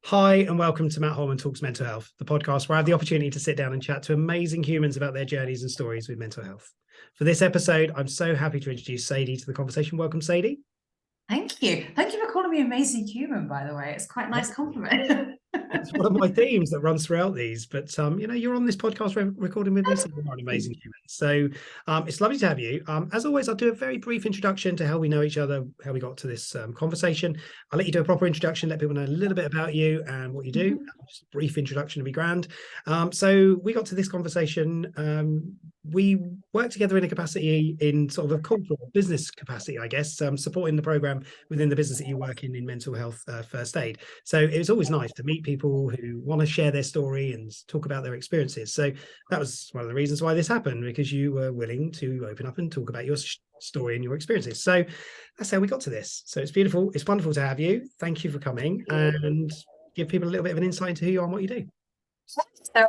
Hi, and welcome to Matt Holman Talks Mental Health, the podcast where I have the opportunity to sit down and chat to amazing humans about their journeys and stories with mental health. For this episode, I'm so happy to introduce Sadie to the conversation. Welcome, Sadie. Thank you. Thank you for calling me amazing human, by the way. It's quite a nice compliment. It's one of my themes that runs throughout these, but you're on this podcast recording with me, so you're an amazing human. So it's lovely to have you. As always, I'll do a very brief introduction to how we know each other, how we got to this conversation. I'll let you do a proper introduction, let people know a little bit about you and what you do. Just a brief introduction would be grand. So we got to this conversation. We work together in a capacity, in sort of a corporate business capacity, I guess, supporting the program within the business that you work in mental health first aid. So it was always nice to meet people who want to share their story and talk about their experiences. So that was one of the reasons why this happened, because you were willing to open up and talk about your story and your experiences. So that's how we got to this. So it's beautiful. It's wonderful to have you. Thank you for coming and give people a little bit of an insight into who you are and what you do. So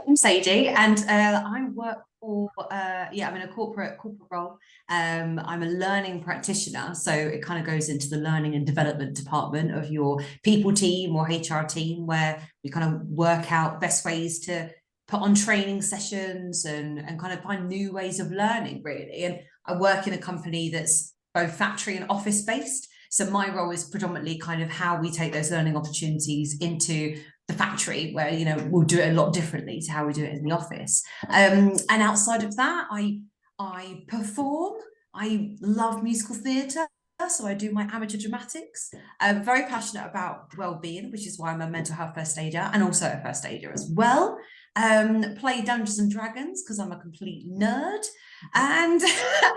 I'm Sadie, and I work for I'm in a corporate role. I'm a learning practitioner, so it kind of goes into the learning and development department of your people team or HR team, where we kind of work out best ways to put on training sessions and kind of find new ways of learning, really. And I work in a company that's both factory and office based. So my role is predominantly kind of how we take those learning opportunities into the factory, where we'll do it a lot differently to how we do it in the office. And outside of that, I perform. I love musical theatre, so I do my amateur dramatics. I'm very passionate about well-being, which is why I'm a mental health first aider and also a first aider as well. Play Dungeons and Dragons because I'm a complete nerd, and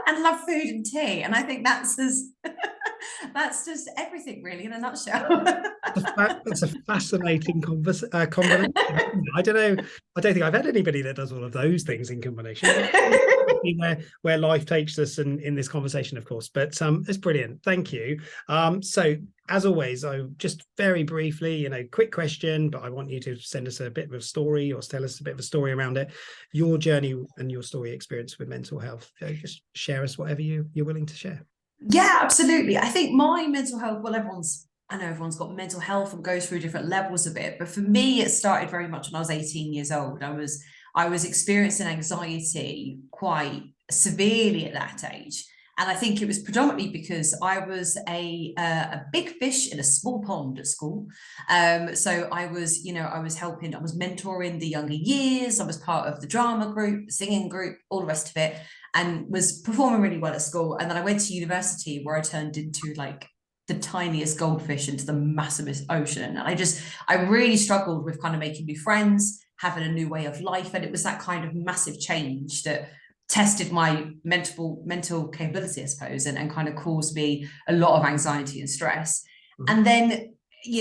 and love food and tea. And I think that's that's just everything really in a nutshell. It's a fascinating combination. I don't know. I don't think I've had anybody that does all of those things in combination. But where life takes us, and in this conversation, of course. But it's brilliant. Thank you. So as always, I just very briefly, quick question, but I want you to send us a bit of a story or tell us a bit of a story around it, your journey and your story experience with mental health. So just share us whatever you're willing to share. Yeah, absolutely. I think my mental health, well, I know everyone's got mental health and goes through different levels of it. But for me, it started very much when I was 18 years old. I was experiencing anxiety quite severely at that age. And I think it was predominantly because I was a big fish in a small pond at school. So I was helping, I was mentoring the younger years. I was part of the drama group, the singing group, all the rest of it, and was performing really well at school. And then I went to university where I turned into like the tiniest goldfish into the massivest ocean. And I really struggled with kind of making new friends, having a new way of life. And it was that kind of massive change that tested my mental capability, I suppose, and kind of caused me a lot of anxiety and stress. Mhm. And then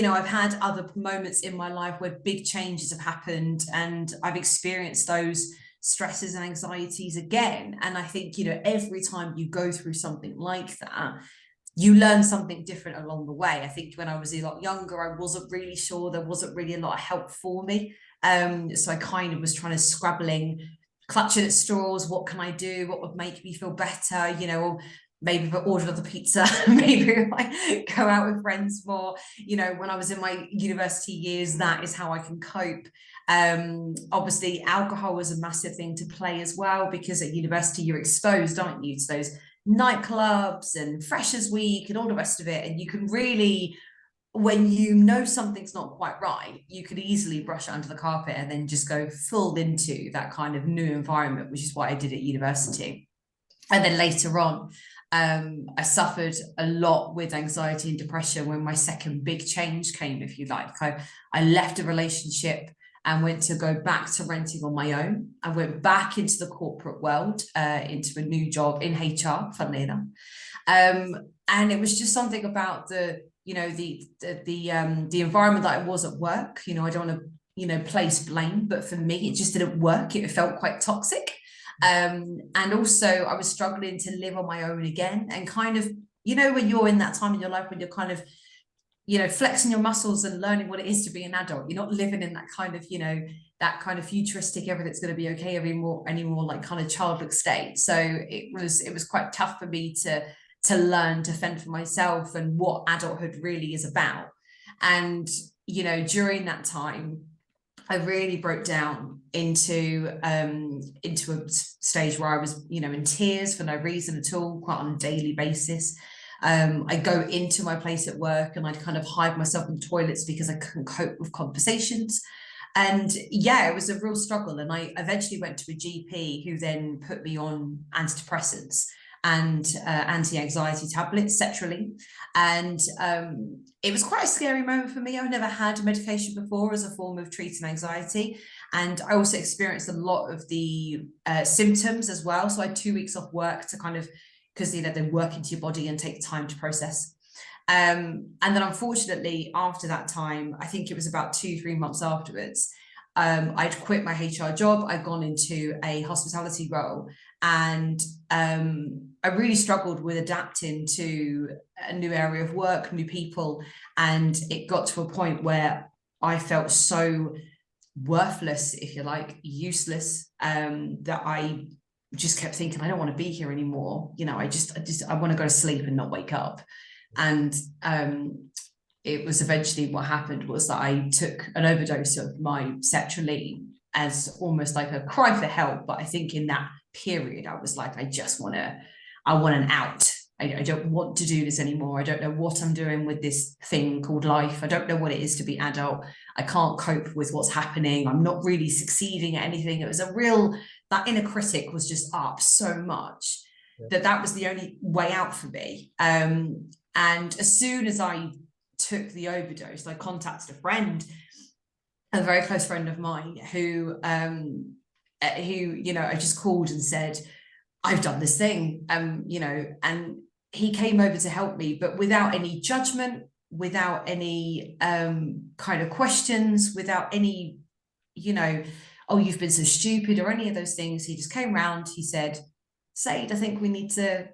I've had other moments in my life where big changes have happened and I've experienced those stresses and anxieties again. And I think, every time you go through something like that, you learn something different along the way. I think when I was a lot younger, I wasn't really sure. There wasn't really a lot of help for me. So I kind of was trying to scrabbling, clutching at straws. What can I do? What would make me feel better? Or maybe if I order another pizza, maybe if I go out with friends more. When I was in my university years, that is how I can cope. Obviously, alcohol was a massive thing to play as well, because at university you're exposed, aren't you, to those nightclubs and freshers week and all the rest of it. And you can really, when you know something's not quite right, you could easily brush it under the carpet and then just go full into that kind of new environment, which is what I did at university. And then later on, I suffered a lot with anxiety and depression when my second big change came, if you like. I left a relationship and went to go back to renting on my own. I went back into the corporate world, into a new job in HR, funnily enough. And it was just something about the environment that I was at work. I don't want to, place blame, but for me, it just didn't work. It felt quite toxic. And also I was struggling to live on my own again, and kind of, when you're in that time in your life when you're kind of, flexing your muscles and learning what it is to be an adult. You're not living in that kind of, that kind of futuristic, everything's going to be okay anymore, like kind of childlike state. So it was quite tough for me to learn to fend for myself and what adulthood really is about. And during that time, I really broke down into a stage where I was, in tears for no reason at all, quite on a daily basis. I'd go into my place at work and I'd kind of hide myself in the toilets because I couldn't cope with conversations. And yeah, it was a real struggle. And I eventually went to a GP who then put me on antidepressants and anti-anxiety tablets, sertraline. And it was quite a scary moment for me. I've never had medication before as a form of treating anxiety. And I also experienced a lot of the symptoms as well. So I had 2 weeks off work to kind of, because they work into your body and take time to process. And then unfortunately, after that time, I think it was about 2-3 months afterwards, I'd quit my HR job. I'd gone into a hospitality role, and I really struggled with adapting to a new area of work, new people. And it got to a point where I felt so worthless, if you like, useless, that I just kept thinking, I don't want to be here anymore. I want to go to sleep and not wake up. And it was eventually what happened was that I took an overdose of my sertraline as almost like a cry for help. But I think in that period, I was like, I want an out. I don't want to do this anymore. I don't know what I'm doing with this thing called life. I don't know what it is to be adult. I can't cope with what's happening. I'm not really succeeding at anything. It was that inner critic was just up so much that was the only way out for me. And as soon as I took the overdose, I contacted a very close friend of mine who I just called and said, I've done this thing, and he came over to help me, but without any judgment, without any kind of questions, without any, oh, you've been so stupid or any of those things. He just came round. He said, Sadie, I think we need to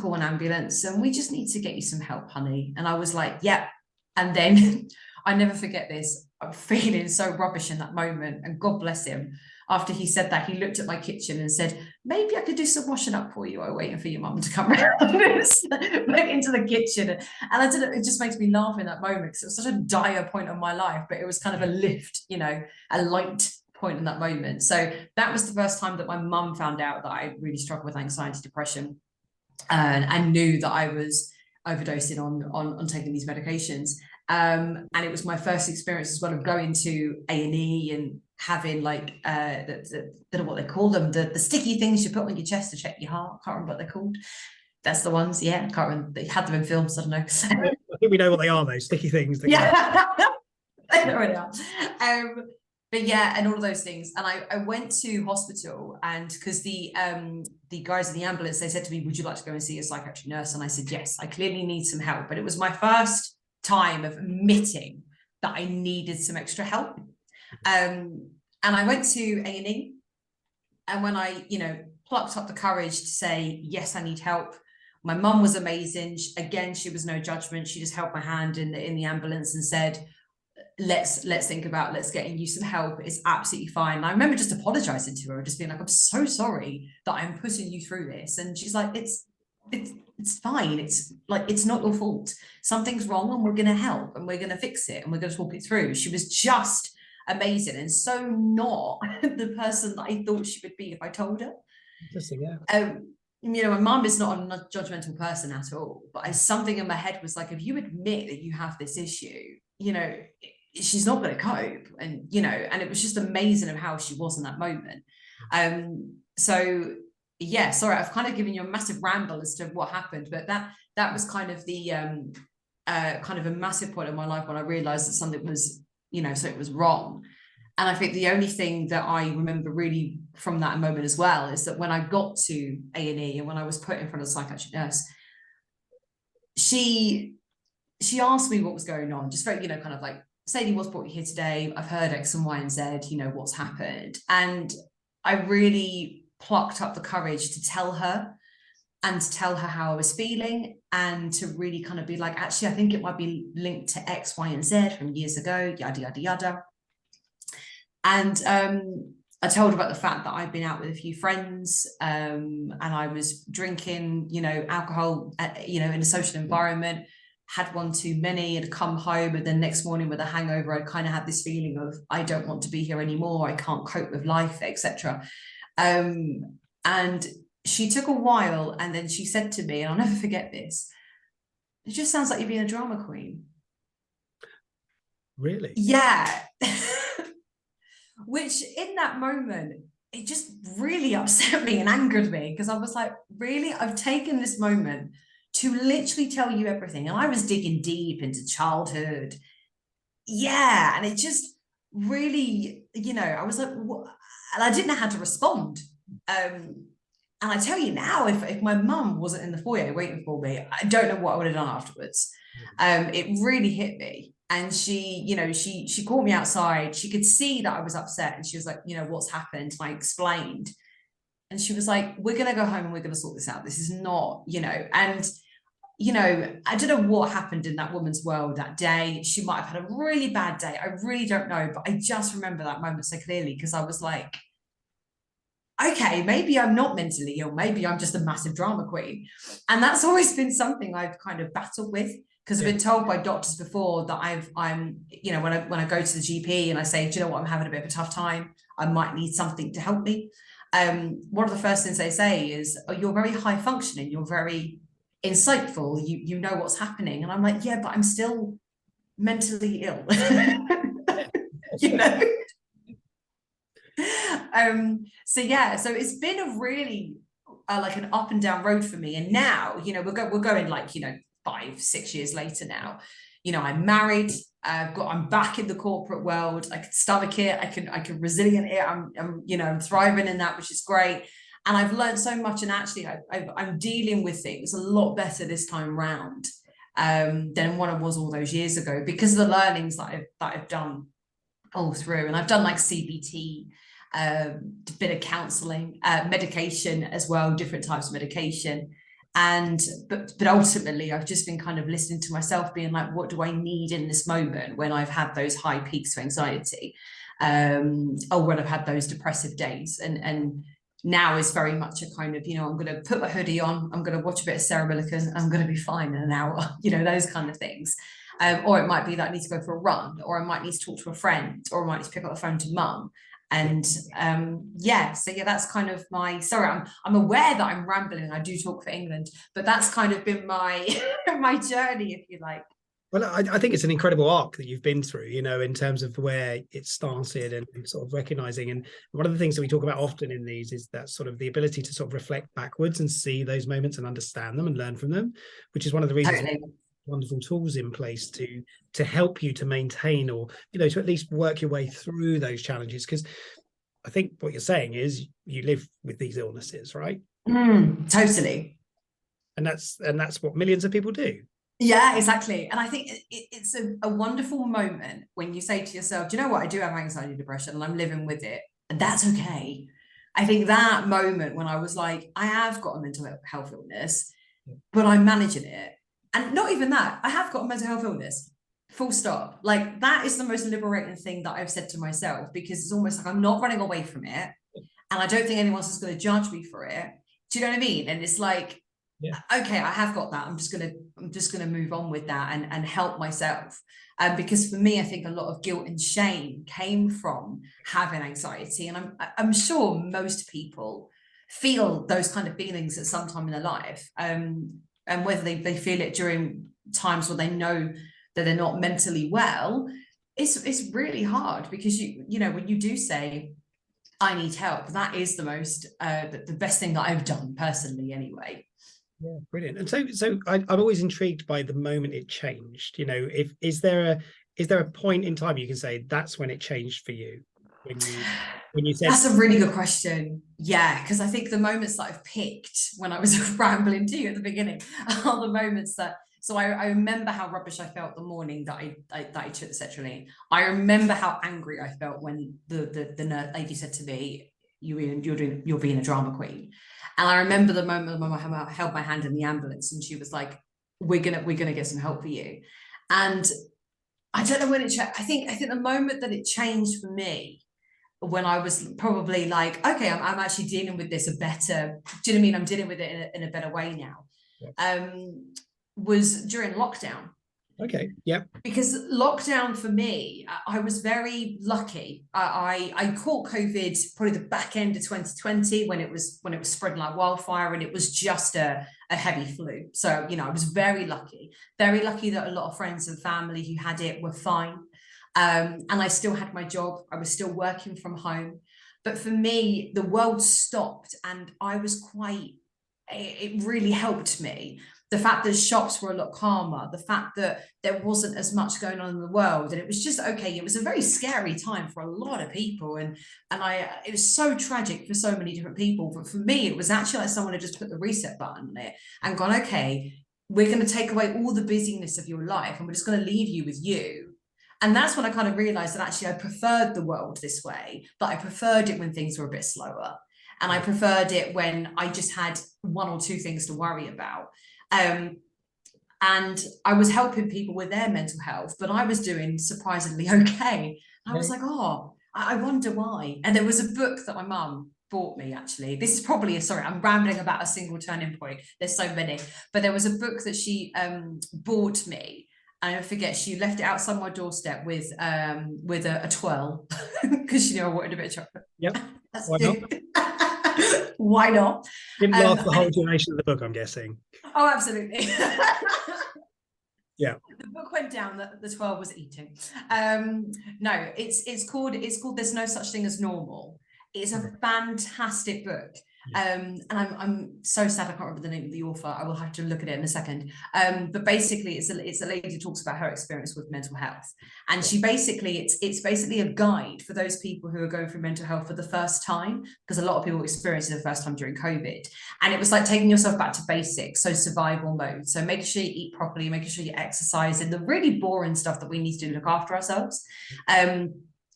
call an ambulance and we just need to get you some help, honey. And I was like, yeah. And then I never forget this. I'm feeling so rubbish in that moment. And God bless him. After he said that, he looked at my kitchen and said, maybe I could do some washing up for you. I'm waiting for your mum to come around. Went into the kitchen. And I did it just makes me laugh in that moment because it was such a dire point of my life, but it was kind of a lift, a light point in that moment. So that was the first time that my mum found out that I really struggled with anxiety, depression, and knew that I was overdosing on taking these medications. And it was my first experience as well of going to A&E and having like what they call them, the sticky things you put on your chest to check your heart. Can't remember what they're called. That's the ones. Yeah, I can't remember. They had them in films. I don't know. I think we know what they are, though. Sticky things. Yeah, I know what they are. But yeah, and all of those things. And I went to hospital, and because the guys in the ambulance, they said to me, would you like to go and see a psychiatric nurse? And I said, yes, I clearly need some help. But it was my first time of admitting that I needed some extra help. And I went to A&E. And when I, plucked up the courage to say, yes, I need help, my mum was amazing. Again, she was no judgment. She just held my hand in the ambulance and said, let's think about getting you some help. It's absolutely fine. And I remember just apologizing to her, just being like, I'm so sorry that I'm putting you through this. And she's like, it's fine. It's like, it's not your fault. Something's wrong and we're going to help and we're going to fix it and we're going to talk it through. She was just amazing and so not the person that I thought she would be if I told her. Interesting, yeah. My mum is not a judgmental person at all, but something in my head was like, if you admit that you have this issue, she's not going to cope. And and it was just amazing of how she was in that moment. So yeah, sorry, I've kind of given you a massive ramble as to what happened, but that was kind of the kind of a massive point in my life when I realized that something was so it was wrong. And I think the only thing that I remember really from that moment as well is that when I got to A&E and when I was put in front of a psychiatric nurse, she asked me what was going on, just very, kind of like, Sadie, what's brought you here today? I've heard X and Y and Z, what's happened. And I really plucked up the courage to tell her and to tell her how I was feeling and to really kind of be like, actually, I think it might be linked to X, Y, and Z from years ago, yada, yada, yada. And I told her about the fact that I'd been out with a few friends and I was drinking, alcohol, in a social environment. had one too many, had come home, and then next morning with a hangover, I kind of had this feeling of, I don't want to be here anymore, I can't cope with life, etc. And she took a while, and then she said to me, and I'll never forget this, it just sounds like you're being a drama queen. Really? Yeah. Which in that moment, it just really upset me and angered me, because I was like, really? I've taken this moment to literally tell you everything. And I was digging deep into childhood. Yeah. And it just really, I was like, what? And I didn't know how to respond. And I tell you now, if my mum wasn't in the foyer waiting for me, I don't know what I would have done afterwards. It really hit me. And she called me outside. She could see that I was upset. And she was like, what's happened? And I explained. And she was like, we're going to go home and we're going to sort this out. This is not, and, I don't know what happened in that woman's world that day. She might have had a really bad day. I really don't know. But I just remember that moment so clearly, because I was like, okay, maybe I'm not mentally ill. Maybe I'm just a massive drama queen. And that's always been something I've kind of battled with, because I've been told by doctors before that I'm, when I go to the GP and I say, do you know what, I'm having a bit of a tough time, I might need something to help me. One of the first things they say is, oh, you're very high functioning, you're very insightful, you know what's happening. And I'm like, yeah, but I'm still mentally ill. So it's been a really like an up and down road for me. And now, we're going like, 5-6 years later now. I'm married. I'm back in the corporate world. I can stomach it. I can resilient it. I'm thriving in that, which is great. And I've learned so much. And actually, I'm dealing with things a lot better this time round than what I was all those years ago, because of the learnings that I've done all through. And I've done like CBT, a bit of counseling, medication as well, different types of medication. But ultimately, I've just been kind of listening to myself, being like, what do I need in this moment when I've had those high peaks of anxiety, or when I've had those depressive days. And now is very much a kind of, I'm going to put my hoodie on, I'm going to watch a bit of Sarah Millican, I'm going to be fine in an hour, those kind of things. Or it might be that I need to go for a run, or I might need to talk to a friend, or I might need to pick up the phone to mum. And that's kind of sorry, I'm aware that I'm rambling, I do talk for England, but that's kind of been my my journey, if you like. Well, I think it's an incredible arc that you've been through, in terms of where it started and sort of recognizing. And one of the things that we talk about often in these is that sort of the ability to sort of reflect backwards and see those moments and understand them and learn from them, which is one of the reasons wonderful tools in place to help you to maintain, or to at least work your way through those challenges. Because I think what you're saying is you live with these illnesses, right? Totally. And that's what millions of people do. Yeah, exactly. And I think it's a wonderful moment when you say to yourself, do you know what, I do have anxiety, depression, and I'm living with it, and that's okay. I think that moment when I was like, I have got a mental health illness, but I'm managing it. And not even that, I have got a mental health illness, full stop. Like, that is the most liberating thing that I've said to myself, because it's almost like I'm not running away from it, and I don't think anyone else is going to judge me for it. Do you know what I mean? And it's like, okay, I have got that. I'm just gonna move on with that and help myself. Because for me, I think a lot of guilt and shame came from having anxiety, and I'm sure most people feel those kind of feelings at some time in their life. And whether they feel it during times when they know that they're not mentally well, it's really hard, because when you do say, I need help, that is the most the best thing that I've done personally anyway. Yeah, brilliant. And so I'm always intrigued by the moment it changed. If is there a point in time you can say that's when it changed for you, when you said? That's a really good question. Yeah, because I think the moments that I've picked when I was rambling to you at the beginning are the moments that. So I remember how rubbish I felt the morning that I took the sertraline. I remember how angry I felt when the nurse lady said to me, "You're being a drama queen." And I remember the moment when I held my hand in the ambulance, and she was like, we're gonna get some help for you. And I don't know when it changed. I think the moment that it changed for me, when I was probably like, okay, I'm actually dealing with this better. Do you know what I mean? I'm dealing with it in a better way now. Was during lockdown. Okay. Yeah. Because lockdown for me, I was very lucky. I caught COVID probably the back end of 2020 when it was spreading like wildfire, and it was just a heavy flu. So, you know, I was very lucky that a lot of friends and family who had it were fine. And I still had my job. I was still working from home. But for me, the world stopped, and I was it really helped me. The fact that shops were a lot calmer, the fact that there wasn't as much going on in the world, and it was just okay. It was a very scary time for a lot of people, and it was so tragic for so many different people. But for me, it was actually like someone had just put the reset button on it and gone, okay, we're going to take away all the busyness of your life, and we're just going to leave you with you. And that's when I kind of realized that actually I preferred the world this way, but I preferred it when things were a bit slower. And I preferred it when I just had one or two things to worry about. And I was helping people with their mental health, but I was doing surprisingly okay. I was like, oh, I wonder why. And there was a book that my mum bought me, actually. This is probably sorry, I'm rambling about a single turning point. There's so many, but there was a book that she bought me. And I forget, she left it outside my doorstep with a twirl because she knew I wanted a bit of chocolate. Yep. Why not? Why not? Didn't last the whole duration of the book, I'm guessing. Oh, absolutely. Yeah. The book went down, the 12 was eating. No, it's called There's No Such Thing as Normal. It's a fantastic book. And I'm so sad I can't remember the name of the author. I will have to look at it in a second. But basically it's a lady who talks about her experience with mental health. And she basically, it's basically a guide for those people who are going through mental health for the first time, because a lot of people experience it the first time during COVID. And it was like taking yourself back to basics, so survival mode. So making sure you eat properly, making sure you exercise, and the really boring stuff that we need to do to look after ourselves.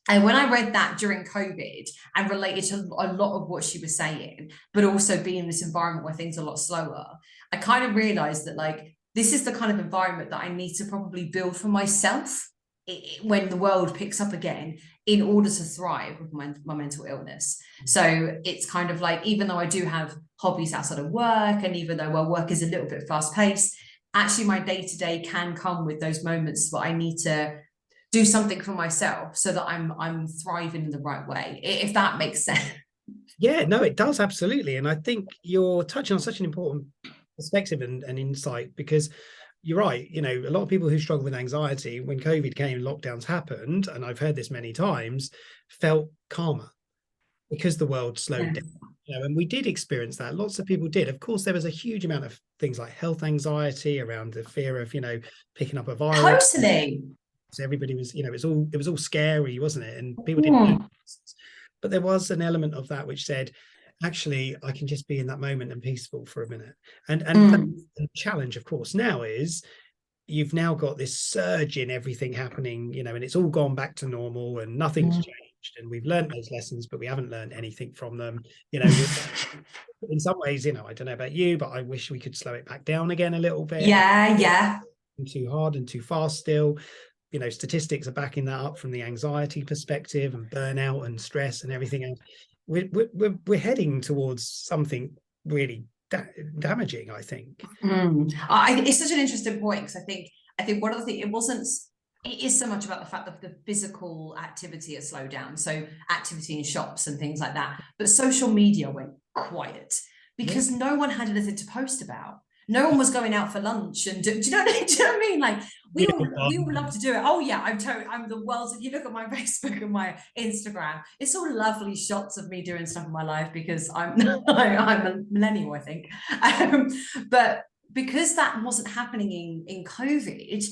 And when I read that during COVID and related to a lot of what she was saying, but also being in this environment where things are a lot slower, I kind of realized that like, this is the kind of environment that I need to probably build for myself when the world picks up again, in order to thrive with my mental illness. So it's kind of like, even though I do have hobbies outside of work, and even though work is a little bit fast paced, actually my day-to-day can come with those moments where I need to do something for myself so that I'm thriving in the right way, if that makes sense. Yeah, no, it does, absolutely. And I think you're touching on such an important perspective and insight, because you're right. You know, a lot of people who struggle with anxiety, when COVID came, lockdowns happened, and I've heard this many times, felt calmer because the world slowed down. You know, and we did experience that. Lots of people did. Of course, there was a huge amount of things like health anxiety around the fear of, picking up a virus. Totally. So everybody was, it was all scary, wasn't it? And people didn't know. But there was an element of that which said, actually, I can just be in that moment and peaceful for a minute. And the challenge, of course, now is you've now got this surge in everything happening, and it's all gone back to normal and nothing's changed. And we've learned those lessons, but we haven't learned anything from them. In some ways, I don't know about you, but I wish we could slow it back down again a little bit. Yeah. Too hard and too fast still. Statistics are backing that up from the anxiety perspective, and burnout and stress and everything else. We're heading towards something really damaging, I think. It's such an interesting point, because I think one of the things, it is so much about the fact that the physical activity has slowed down, so activity in shops and things like that, but social media went quiet because no one had anything to post about. No one was going out for lunch, and do you know what I mean? Like we all love to do it. Oh yeah, I'm the world's. If you look at my Facebook and my Instagram, it's all lovely shots of me doing stuff in my life, because I'm a millennial, I think. But because that wasn't happening in COVID,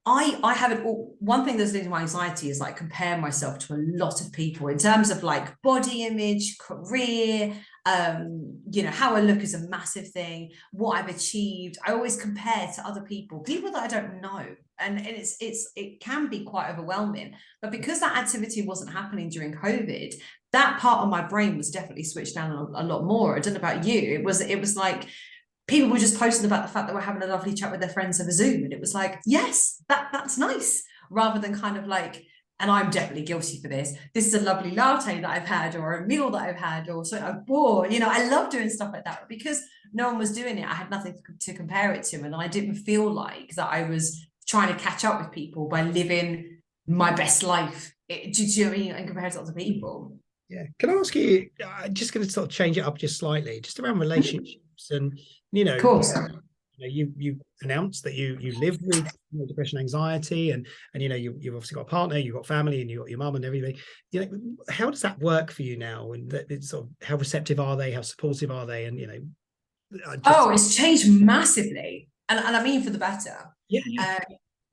I haven't. One thing that's leading to my anxiety is like compare myself to a lot of people in terms of like body image, career, how I look is a massive thing, what I've achieved. I always compare to other people that I don't know, and it can be quite overwhelming. But because that activity wasn't happening during COVID, that part of my brain was definitely switched down a lot more. I don't know about you. It was like people were just posting about the fact that we're having a lovely chat with their friends over Zoom, and it was like, yes, that's nice, rather than kind of like, and I'm definitely guilty for this is a lovely latte that I've had, or a meal that I've had, or something I've bought. I love doing stuff like that, but because no one was doing it, I had nothing to compare it to, and I didn't feel like that I was trying to catch up with people by living my best life. Do you know what I mean? And compared to other people. Yeah. Can I ask you, I'm just going to sort of change it up just slightly, just around relationships. And, you know, Of course. you announced that you live with depression, anxiety, and you've obviously got a partner, you've got family, and you've got your mum and everything. You know, how does that work for you now? And it's sort of, how receptive are they? How supportive are they? And It's changed massively, and I mean for the better. Yeah.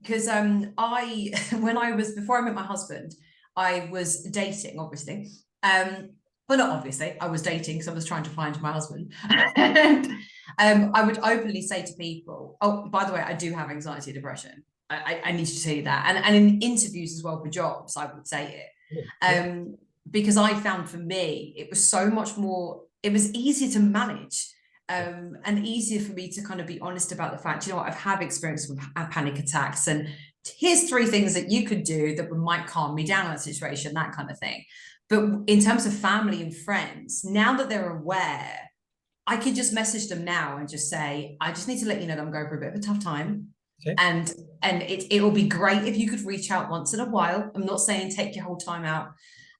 Because I when I was before I met my husband, I was dating, obviously. Well, not obviously, I was dating because I was trying to find my husband. And I would openly say to people, oh, by the way, I do have anxiety and depression. I need to tell you that. And in interviews as well for jobs, I would say it. Yeah. Because I found for me, it was so much more, it was easier to manage. And easier for me to kind of be honest about the fact, you know what, I've had experience with panic attacks, and here's 3 things that you could do that might calm me down in that situation, that kind of thing. But in terms of family and friends, now that they're aware, I could just message them now and just say, I just need to let you know that I'm going through a bit of a tough time. Okay. And it will be great if you could reach out once in a while. I'm not saying take your whole time out.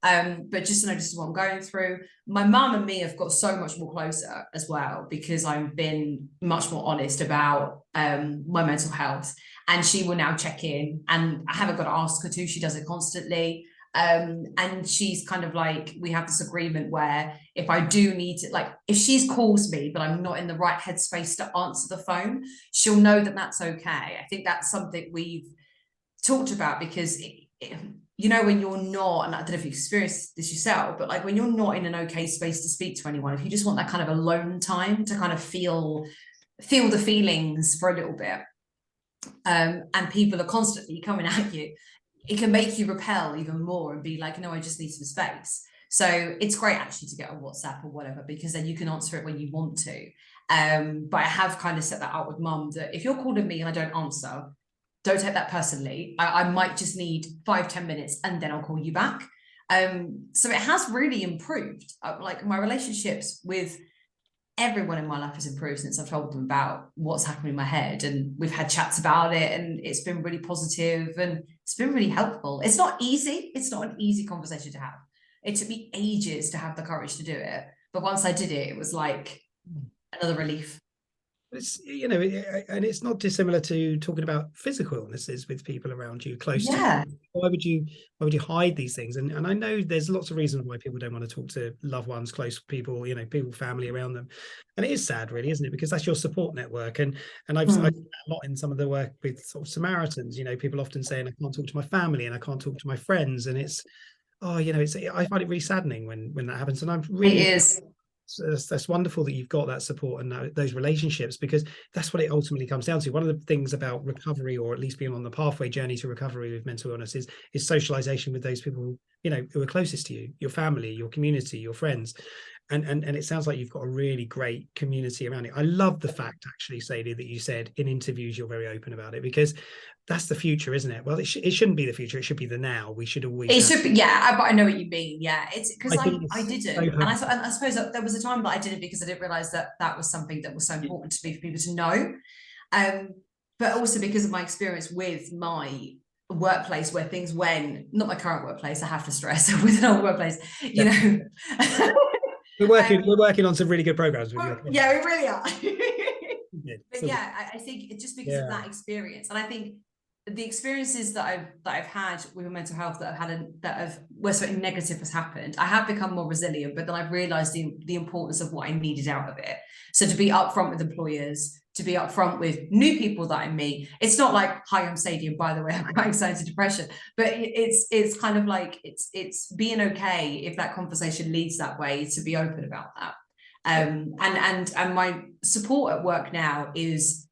But just to know this is what I'm going through. My mum and me have got so much more closer as well, because I've been much more honest about my mental health, and she will now check in, and I haven't got to ask her to, she does it constantly. And she's kind of like, we have this agreement where if I do need to, like, if she calls me but I'm not in the right headspace to answer the phone, she'll know that that's okay. I think that's something we've talked about, because you know, when you're not, and I don't know if you've experienced this yourself, but like when you're not in an okay space to speak to anyone, if you just want that kind of alone time to kind of feel the feelings for a little bit, and people are constantly coming at you, it can make you repel even more and be like, no, I just need some space. So it's great actually to get a WhatsApp or whatever, because then you can answer it when you want to. But I have kind of set that out with mum, that if you're calling me and I don't answer, don't take that personally. I might just need 5-10 minutes and then I'll call you back. So it has really improved. Like my relationships with everyone in my life has improved since I've told them about what's happening in my head, and we've had chats about it, and it's been really positive and it's been really helpful. It's not easy. It's not an easy conversation to have. It took me ages to have the courage to do it. But once I did it, it was like another relief. It's, you know, and it's not dissimilar to talking about physical illnesses with people around you, close to you. Why would you hide these things? And I know there's lots of reasons why people don't want to talk to loved ones, close people, you know, people, family around them. And it is sad, really, isn't it? Because that's your support network. And I've seen a lot in some of the work with sort of Samaritans. You know, people often saying, I can't talk to my family and I can't talk to my friends. And it's, oh, you know, I find it really saddening when that happens. And I'm really, it is. So that's wonderful that you've got that support and those relationships, because that's what it ultimately comes down to. One of the things about recovery, or at least being on the pathway journey to recovery with mental illness, is socialization with those people, you know, who are closest to you, your family, your community, your friends. And it sounds like you've got a really great community around it. I love the fact, actually, Sadie, that you said in interviews you're very open about it, because that's the future, isn't it? Well, it shouldn't be the future. It should be the now. We should always. It should be, yeah. But I know what you mean. Yeah, it's because I didn't, and I suppose that there was a time that I did it because I didn't realize that that was something that was so important to me for people to know. But also because of my experience with my workplace, where things went, not my current workplace, I have to stress, with an old workplace, you know. We're working on some really good programs with you. Yeah, we really are. But yeah, I think just because of that experience, and I think the experiences that I've had with mental health where something negative has happened, I have become more resilient. But then I've realised the importance of what I needed out of it. So to be upfront with employers, to be upfront with new people that I meet, it's not like, hi, I'm Sadie, and by the way, I've got anxiety and depression. But it's kind of like it's being okay if that conversation leads that way, to be open about that. And my support at work now is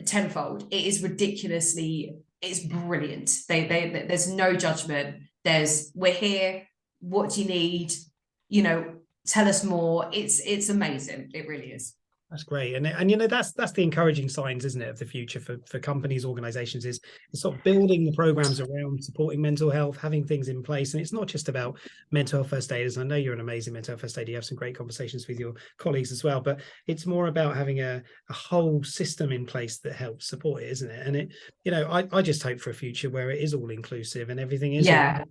tenfold. It is ridiculously, it's brilliant. There's no judgment. We're here. What do you need? You know, tell us more. It's amazing. It really is. That's great. And you know, that's the encouraging signs, isn't it, of the future for companies, organizations, is sort of building the programs around supporting mental health, having things in place. And it's not just about mental health first aiders. I know you're an amazing mental health first aider. You have some great conversations with your colleagues as well, but it's more about having a whole system in place that helps support it, isn't it? And it, you know, I just hope for a future where it is all inclusive and everything is all, Yeah,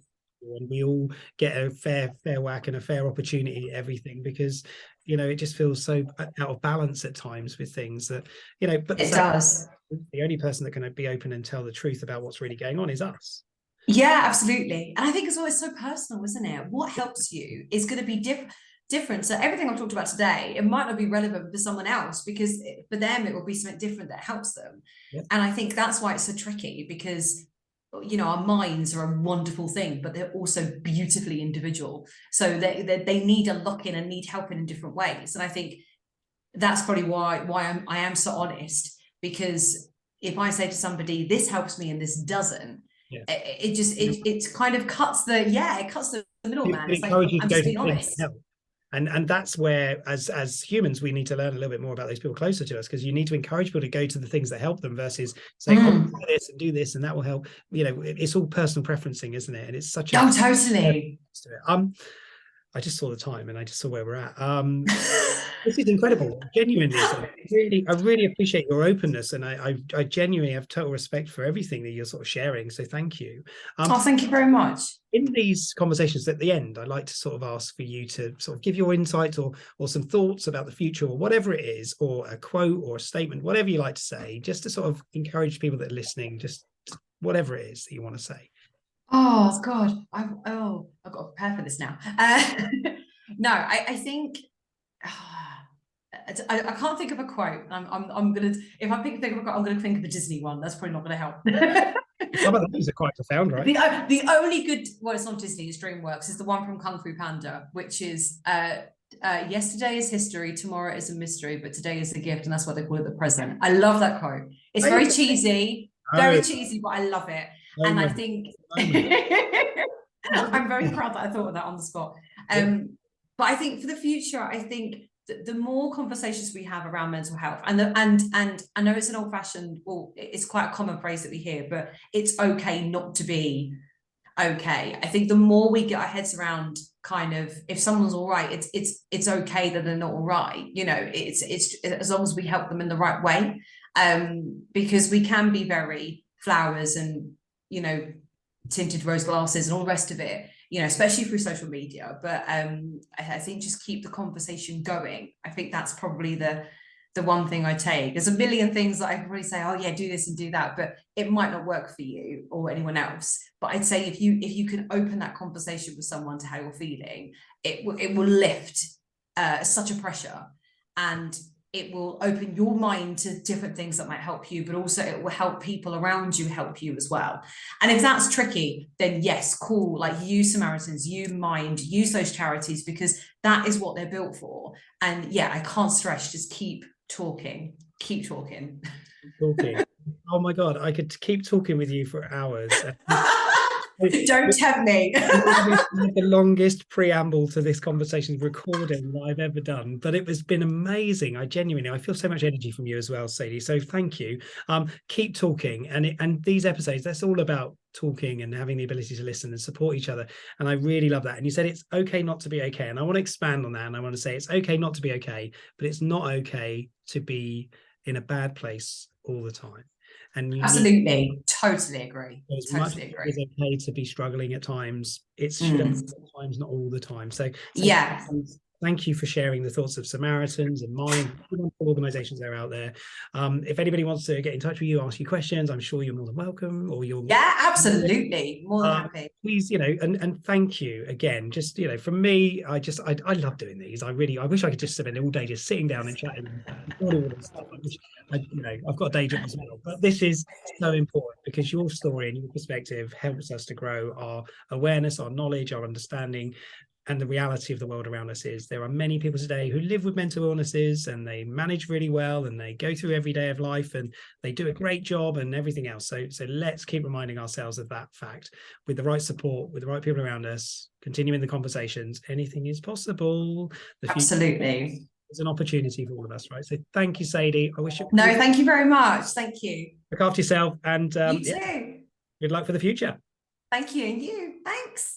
and we all get a fair whack and a fair opportunity at everything, because you know it just feels so out of balance at times with things that, you know, but it does. the only person that can be open and tell the truth about what's really going on is us. Yeah, absolutely. And I think it's always so personal, isn't it? What helps you is going to be different. So everything I've talked about today, it might not be relevant for someone else, because for them it will be something different that helps them. Yeah. And I think that's why it's so tricky, because you know, our minds are a wonderful thing, but they're also beautifully individual. So they need a lock-in and need help in different ways. And I think that's probably why I am so honest, because if I say to somebody, this helps me and this doesn't, Yeah. it kind of cuts the middleman. It It's like, encourages you I'm to go just to being things that honest. help. And that's where, as humans, we need to learn a little bit more about those people closer to us, because you need to encourage people to go to the things that help them versus saying, oh, try this and do this and that will help. You know, it's all personal preferencing, isn't it? And it's such a Oh, totally. I just saw the time and I just saw where we're at. This is incredible, genuinely. So I really appreciate your openness, and I genuinely have total respect for everything that you're sort of sharing. So thank you. Oh, thank you very much. In these conversations at the end, I like to sort of ask for you to sort of give your insights or some thoughts about the future, or whatever it is, or a quote or a statement, whatever you like to say, just to sort of encourage people that are listening, just whatever it is that you want to say. Oh God, I've got to prepare for this now. No, I think I can't think of a quote. I'm gonna, if I think of a quote, I'm gonna think of a Disney one. That's probably not gonna help. Some of those are quite profound, right? The only good, well, it's not Disney, it's DreamWorks, is the one from Kung Fu Panda, which is yesterday is history, tomorrow is a mystery, but today is a gift, and that's why they call it the present. I love that quote. It's very cheesy, but I love it. And I think I'm very proud that I thought of that on the spot. But I think for the future, I think the more conversations we have around mental health, and I know it's an old-fashioned, or it's quite a common phrase that we hear, but it's okay not to be okay. I think the more we get our heads around, kind of, if someone's all right, it's okay that they're not all right. You know, it's as long as we help them in the right way, because we can be very flowers and, you know, tinted rose glasses and all the rest of it, you know, especially through social media. But I think just keep the conversation going. I think that's probably the one thing I take. There's a million things that I can probably say, oh yeah, do this and do that, but it might not work for you or anyone else. But I'd say if you can open that conversation with someone to how you're feeling, it will lift such a pressure, and it will open your mind to different things that might help you, but also it will help people around you help you as well. And if that's tricky, then yes, cool. Like, use Samaritans, use those charities, because that is what they're built for. And yeah, I can't stress, just keep talking. Oh my God, I could keep talking with you for hours. Don't tempt me. The longest preamble to this conversation recording that I've ever done, but it has been amazing. I feel so much energy from you as well, Sadie. So thank you. Keep talking, and these episodes, that's all about talking and having the ability to listen and support each other. And I really love that. And you said it's okay not to be okay, and I want to expand on that. And I want to say it's okay not to be okay, but it's not okay to be in a bad place all the time. And you absolutely, totally agree. As much as it's okay to be struggling at times, it should have at times, not all the time. So yeah. Thank you for sharing the thoughts of Samaritans and mine, organizations that are out there. If anybody wants to get in touch with you, ask you questions, I'm sure you're more than welcome, or you'll... Yeah, absolutely. More than happy. Please, you know, and thank you again. Just, you know, from me, I love doing these. I wish I could just spend all day just sitting down and chatting and all this stuff. You know, I've got a day job as well, but this is so important, because your story and your perspective helps us to grow our awareness, our knowledge, our understanding. And the reality of the world around us is there are many people today who live with mental illnesses, and they manage really well, and they go through every day of life, and they do a great job and everything else. So let's keep reminding ourselves of that fact. With the right support, with the right people around us, continuing the conversations, anything is possible. Absolutely. It's an opportunity for all of us, right? So thank you, Sadie. I wish you No, thank you very much. Thank you. look after yourself, and You yeah, too. good luck for the future. Thank you. And you. Thanks.